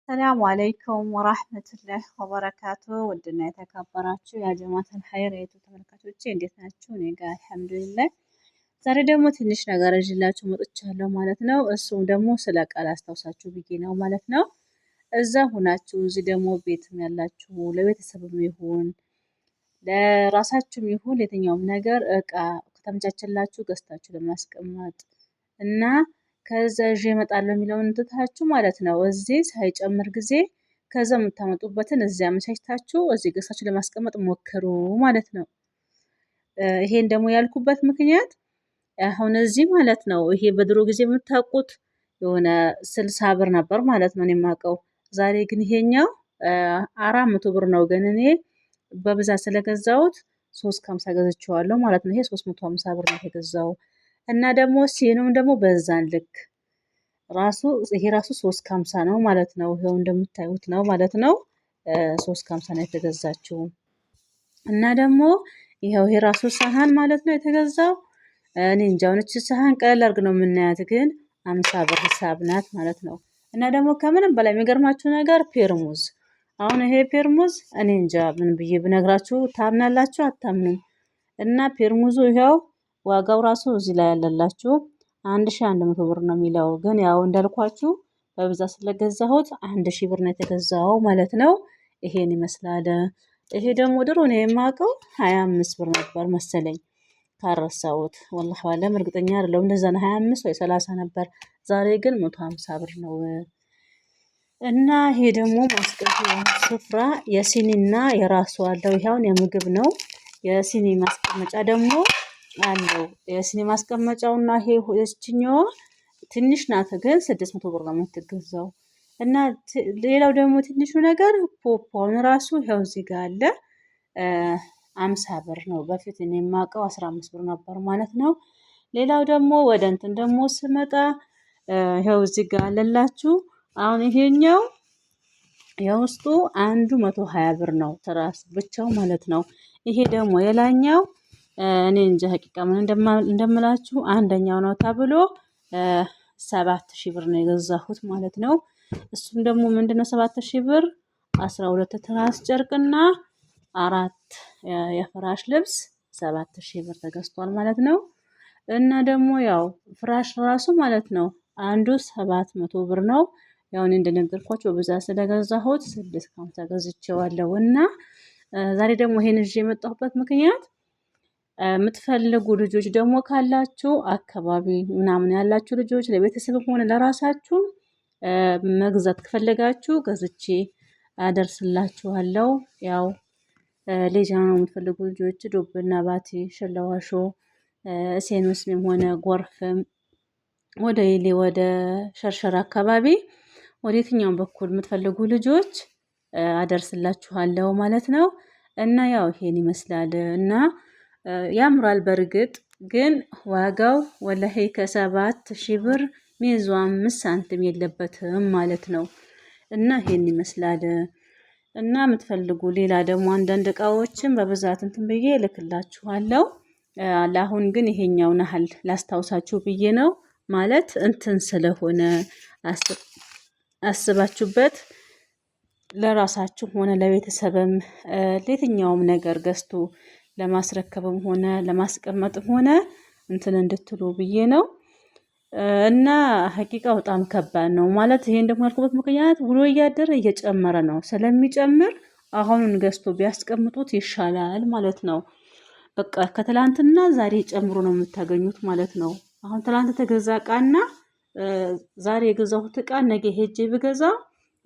ሰላም አለይኩም ወራህመቱላሂ ወበረካቱ። ውድና የተከበራችሁ የጀማዓተል ኸይር የዩቲዩብ ተመልካቾቼ እንዴት ናችሁ? እኔ ጋር አልሐምዱሊላህ። ዛሬ ደግሞ ትንሽ ነገር ይዤላችሁ መጥቻለሁ ማለት ነው። እሱም ደግሞ ስለ ቃል አስታውሳችሁ ብዬ ነው ማለት ነው። እዛ ሁናችሁ እዚህ ደግሞ ቤትም ያላችሁ ለቤተሰብም ይሁን ለራሳችሁም ይሁን የትኛውም ነገር እቃ ከተመቻቸላችሁ ገዝታችሁ ለማስቀመጥ እና ከዛ ይዤ እመጣለሁ የሚለውን ትታችሁ ማለት ነው። እዚህ ሳይጨምር ጊዜ ከዛ የምታመጡበትን እዚህ አመቻችታችሁ እዚህ ገዝታችሁ ለማስቀመጥ ሞክሩ ማለት ነው። ይሄን ደግሞ ያልኩበት ምክንያት አሁን እዚህ ማለት ነው ይሄ በድሮ ጊዜ የምታውቁት የሆነ 60 ብር ነበር ማለት ነው የማውቀው። ዛሬ ግን ይሄኛው 400 ብር ነው። ግን እኔ በብዛት ስለገዛሁት 350 ገዝቼዋለሁ ማለት ነው። ይሄ 350 ብር ነው የተገዛው። እና ደግሞ ሲኑም ደግሞ በዛን ልክ ራሱ ይሄ ራሱ 350 ነው ማለት ነው። ይሄው እንደምታዩት ነው ማለት ነው። 350 ነው የተገዛችው። እና ደግሞ ይሄው ይሄ ራሱ ሰሃን ማለት ነው የተገዛው። እኔ እንጃ እቺ ሰሃን ቀለል አድርግ ነው የምናያት፣ ግን 50 ብር ሂሳብ ናት ማለት ነው። እና ደግሞ ከምንም በላይ የሚገርማችሁ ነገር ፔርሙዝ። አሁን ይሄ ፔርሙዝ እኔ እንጃ ምን ብዬ ብነግራችሁ ታምናላችሁ አታምኑም? እና ፔርሙዙ ይሄው ዋጋው ራሱ እዚህ ላይ ያለላችሁ 1100 ብር ነው የሚለው። ግን ያው እንዳልኳችሁ በብዛት ስለገዛሁት 1000 ብር ነው የተገዛው ማለት ነው። ይሄን ይመስላል። ይሄ ደግሞ ድሮ ነው የማውቀው 25 ብር ነበር መሰለኝ ካረሳሁት። ወላሂ አለም እርግጠኛ አይደለሁም። እንደዛ ነው 25 ወይ 30 ነበር። ዛሬ ግን 150 ብር ነው። እና ይሄ ደግሞ ማስቀመጫ ስፍራ የሲኒና የራሱ አለው። ይሄውን የምግብ ነው። የሲኒ ማስቀመጫ ደግሞ አለው። የሲኒ ማስቀመጫውና ይሄ እችኛዋ ትንሽ ናት፣ ግን 600 ብር ነው የምትገዛው። እና ሌላው ደግሞ ትንሹ ነገር ፖፖን ራሱ ይሄው እዚህ ጋር አለ 50 ብር ነው። በፊት እኔ የማውቀው 15 ብር ነበር ማለት ነው። ሌላው ደግሞ ወደ እንትን ደግሞ ስመጣ ይሄው እዚህ ጋር አለላችሁ። አሁን ይሄኛው የውስጡ አንዱ 120 ብር ነው ትራስ ብቻው ማለት ነው። ይሄ ደግሞ የላኛው እኔ እንጃ ሀቂቃ ምን እንደምላችሁ አንደኛው ነው ተብሎ 7000 ብር ነው የገዛሁት ማለት ነው። እሱም ደግሞ ምንድነው 7000 ብር 12 ትራስ ጨርቅና 4 የፍራሽ ልብስ 7000 ብር ተገዝቷል ማለት ነው። እና ደግሞ ያው ፍራሽ ራሱ ማለት ነው አንዱ 700 ብር ነው። ያው እኔ እንደነገርኳችሁ በብዛት ስለገዛሁት 650 ገዝቼዋለሁ። እና ዛሬ ደግሞ ይሄን ይዤ የመጣሁበት ምክንያት የምትፈልጉ ልጆች ደግሞ ካላችሁ አካባቢ ምናምን ያላችሁ ልጆች ለቤተሰብ ሆነ ለራሳችሁ መግዛት ከፈለጋችሁ ገዝቼ አደርስላችኋለሁ። ያው ሌጃ ነው የምትፈልጉ ልጆች ዱብና ባቲ ሸለዋሾ እሴን መስሚም ሆነ ጎርፍም ወደ ይሌ ወደ ሸርሸራ አካባቢ ወደ የትኛውም በኩል የምትፈልጉ ልጆች አደርስላችኋለሁ ማለት ነው። እና ያው ይሄን ይመስላል። እና ያምራል በርግጥ ግን ዋጋው ወላሂ ከ7000 ብር ሚዙ 5 ሳንቲም የለበትም ማለት ነው። እና ይሄን ይመስላል። እና የምትፈልጉ ሌላ ደግሞ አንዳንድ እቃዎችን በብዛት እንትን ብዬ እልክላችኋለሁ። ለአሁን ግን ይሄኛው ናህል ላስታውሳችሁ ብዬ ነው ማለት እንትን ስለሆነ አስባችሁበት ለራሳችሁ ሆነ ለቤተሰብም ለየትኛውም ነገር ገዝቶ ለማስረከብም ሆነ ለማስቀመጥም ሆነ እንትን እንድትሉ ብዬ ነው። እና ሀቂቃ በጣም ከባድ ነው ማለት ይሄን ደግሞ ያልኩበት ምክንያት ውሎ እያደረ እየጨመረ ነው። ስለሚጨምር አሁኑን ገዝቶ ቢያስቀምጡት ይሻላል ማለት ነው። በቃ ከትላንትና ዛሬ ጨምሮ ነው የምታገኙት ማለት ነው። አሁን ትላንት ተገዛ እቃና ዛሬ የገዛሁት እቃ ነገ ሄጄ ብገዛ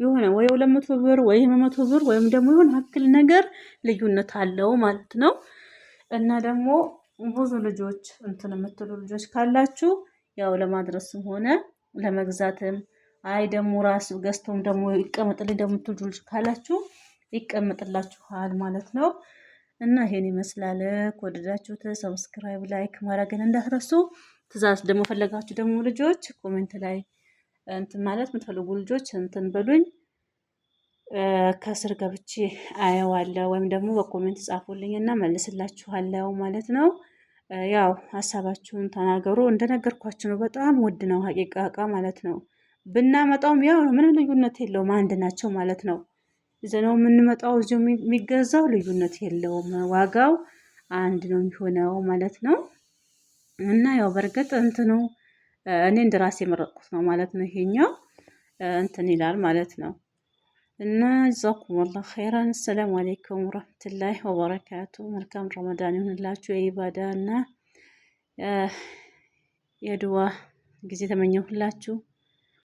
የሆነ ወይ 200 ብር ወይ 100 ብር ወይም ደግሞ የሆነ ያክል ነገር ልዩነት አለው ማለት ነው። እና ደግሞ ብዙ ልጆች እንትን የምትሉ ልጆች ካላችሁ ያው ለማድረስም ሆነ ለመግዛትም አይ ደግሞ ራስ ገዝቶም ደግሞ ይቀመጥልኝ ደግሞ የምትሉ ልጆች ካላችሁ ይቀመጥላችኋል ማለት ነው። እና ይሄን ይመስላል። ከወደዳችሁት ሰብስክራይብ ላይክ ማድረግን እንዳትረሱ። ትእዛዝ ደግሞ ፈለጋችሁ ደግሞ ልጆች ኮሜንት ላይ እንትን ማለት የምትፈልጉ ልጆች እንትን በሉኝ፣ ከስር ገብቼ አየዋለሁ ወይም ደግሞ በኮሜንት ጻፉልኝና መልስላችኋለሁ ማለት ነው። ያው ሀሳባችሁን ተናገሩ። እንደነገርኳችሁ ነው። በጣም ውድ ነው ሀቂቃ እቃ ማለት ነው። ብናመጣውም ያው ነው፣ ምንም ልዩነት የለውም። አንድ ናቸው ማለት ነው። ይዘነው የምንመጣው እዚሁ የሚገዛው ልዩነት የለውም። ዋጋው አንድ ነው የሚሆነው ማለት ነው። እና ያው በርግጥ እንትኑ እኔ እንደራሴ የመረጥኩት ነው ማለት ነው። ይሄኛው እንትን ይላል ማለት ነው። እና ጀዛኩም ወላሂ ኸይራን። ሰላም አለይኩም ወራህመቱላሂ ወበረካቱ። መልካም ረመዳን ይሁንላችሁ። የኢባዳ እና የድዋ ጊዜ ተመኘሁላችሁ።